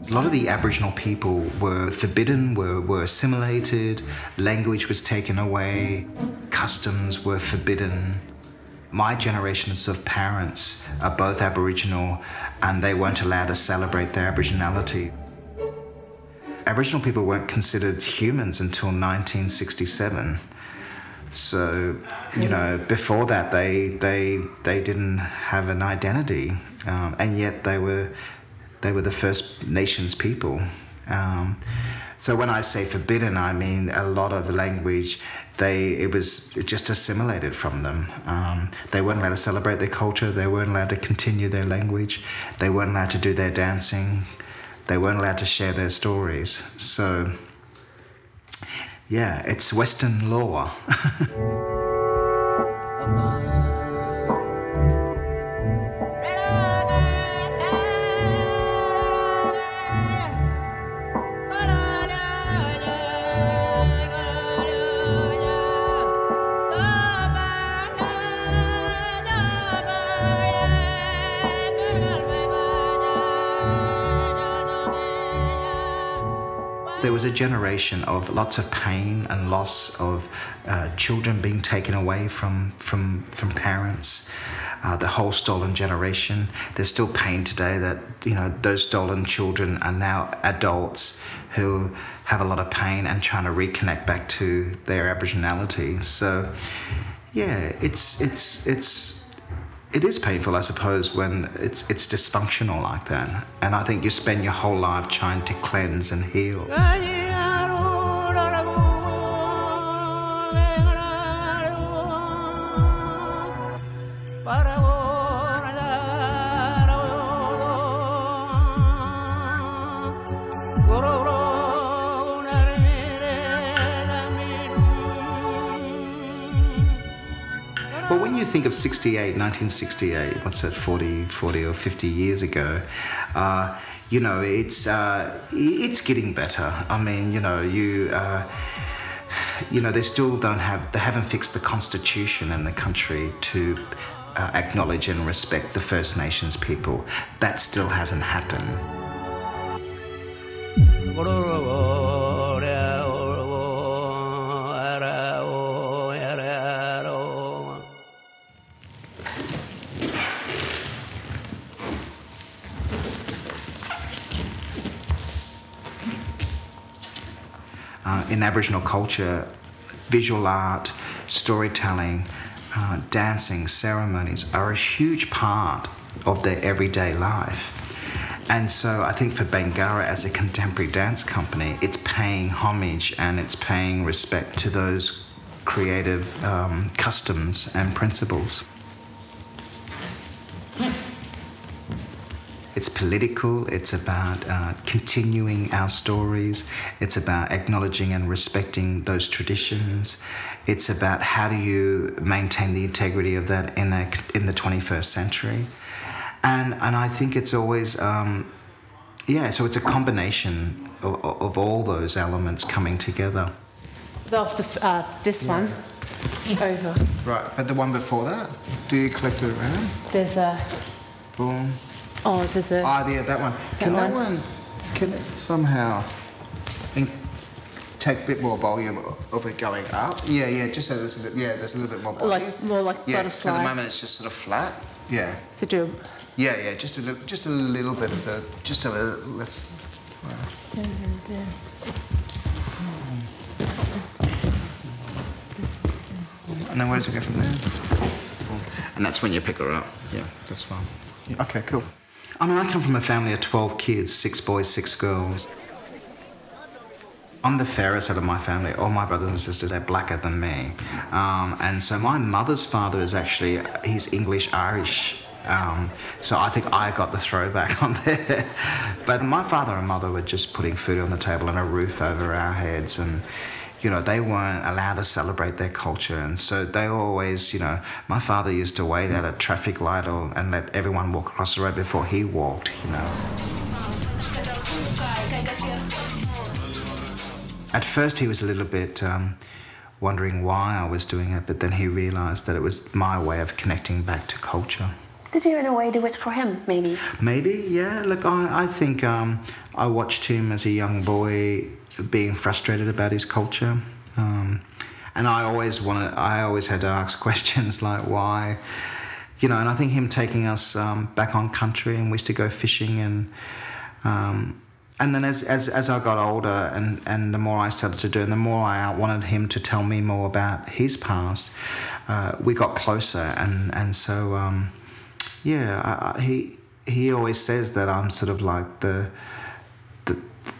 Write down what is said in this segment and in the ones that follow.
A lot of the Aboriginal people were forbidden, were assimilated, language was taken away, customs were forbidden. My generations of parents are both Aboriginal and they weren't allowed to celebrate their Aboriginality. Aboriginal people weren't considered humans until 1967. So, you know, before that they didn't have an identity, and yet they were the First Nations people. So when I say forbidden, I mean a lot of the language, it was just assimilated from them. They weren't allowed to celebrate their culture, they weren't allowed to continue their language, they weren't allowed to do their dancing, they weren't allowed to share their stories. So, yeah, it's Western law. There was a generation of lots of pain and loss of children being taken away from parents, the whole stolen generation. There's still pain today that, you know, those stolen children are now adults who have a lot of pain and trying to reconnect back to their Aboriginality. So, yeah, it is painful, I suppose, when it's dysfunctional like that. And I think you spend your whole life trying to cleanse and heal. Well, when you think of 1968, what's that, 40 or 50 years ago, you know, it's getting better. I mean, you know, they still they haven't fixed the constitution in the country to acknowledge and respect the First Nations people. That still hasn't happened. In Aboriginal culture, visual art, storytelling, dancing, ceremonies are a huge part of their everyday life. And so I think for Bangarra as a contemporary dance company, it's paying homage and it's paying respect to those creative customs and principles. It's political, it's about continuing our stories, it's about acknowledging and respecting those traditions, it's about how do you maintain the integrity of that in the 21st century. And I think it's always, so it's a combination of all those elements coming together. This one, over. Right, but the one before that, do you collect it around? There's a... Boom. Oh, there's a... Oh, yeah, that one. Can it somehow take a bit more volume of it going up? Yeah, just so there's a little bit more body. More like butterfly. At the moment it's just sort of flat. Yeah. So do... Yeah, just a little bit, just a little less... And then where does it go from there? And that's when you pick her up. Yeah, that's fine. Yeah. Okay, cool. I mean, I come from a family of 12 kids, 6 boys, 6 girls. I'm the fairest out of my family. All my brothers and sisters are blacker than me. And so my mother's father is actually, he's English-Irish. So I think I got the throwback on there. But my father and mother were just putting food on the table and a roof over our heads, and you know, they weren't allowed to celebrate their culture. And so they always, you know, my father used to wait at a traffic light and let everyone walk across the road before he walked, you know. At first he was a little bit wondering why I was doing it, but then he realised that it was my way of connecting back to culture. Did you in a way do it for him, maybe? Maybe, yeah. Look, I think I watched him as a young boy being frustrated about his culture. And I always had to ask questions like why, and I think him taking us back on country, and we used to go fishing, and then as I got older and the more I started to do, and the more I wanted him to tell me more about his past, we got closer, and so he always says that I'm sort of like the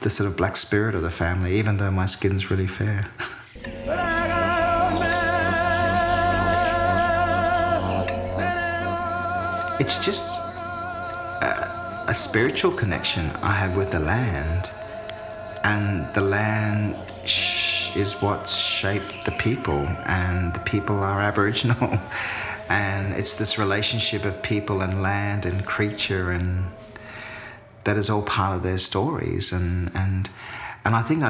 sort of black spirit of the family, even though my skin's really fair. It's just a spiritual connection I have with the land, and the land is what's shaped the people, and the people are Aboriginal, and it's this relationship of people and land and creature, and that is all part of their stories, and I think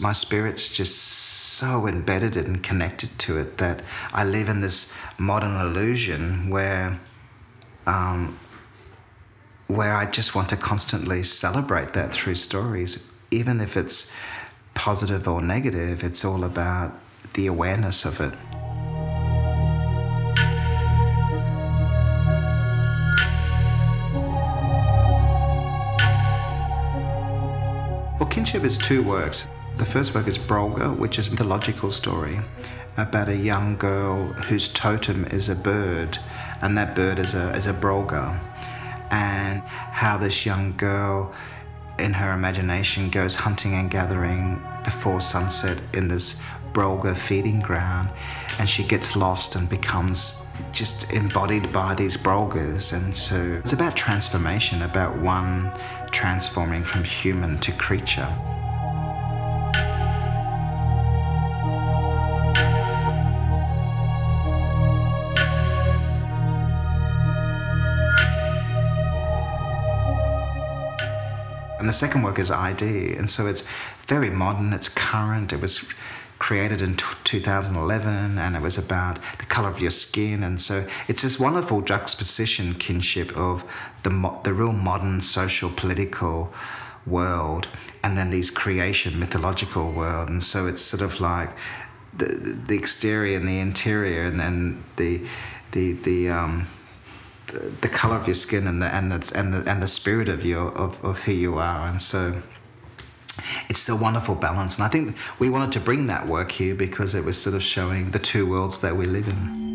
my spirit's just so embedded and connected to it that I live in this modern illusion where I just want to constantly celebrate that through stories. Even if it's positive or negative, it's all about the awareness of it. Well, Kinship is two works. The first work is Brolga, which is a mythological story about a young girl whose totem is a bird, and that bird is a Brolga, and how this young girl in her imagination goes hunting and gathering before sunset in this Brolga feeding ground, and she gets lost and becomes just embodied by these Brolgas. And so it's about transformation, about one transforming from human to creature. And the second work is ID, and so it's very modern, it's current, it was created in 2011, and it was about the colour of your skin, and so it's this wonderful juxtaposition, Kinship, of the real modern social political world, and then these creation mythological world, and so it's sort of like the exterior and the interior, and then the color of your skin and the spirit of who you are, and so it's the wonderful balance. And I think we wanted to bring that work here because it was sort of showing the two worlds that we live in.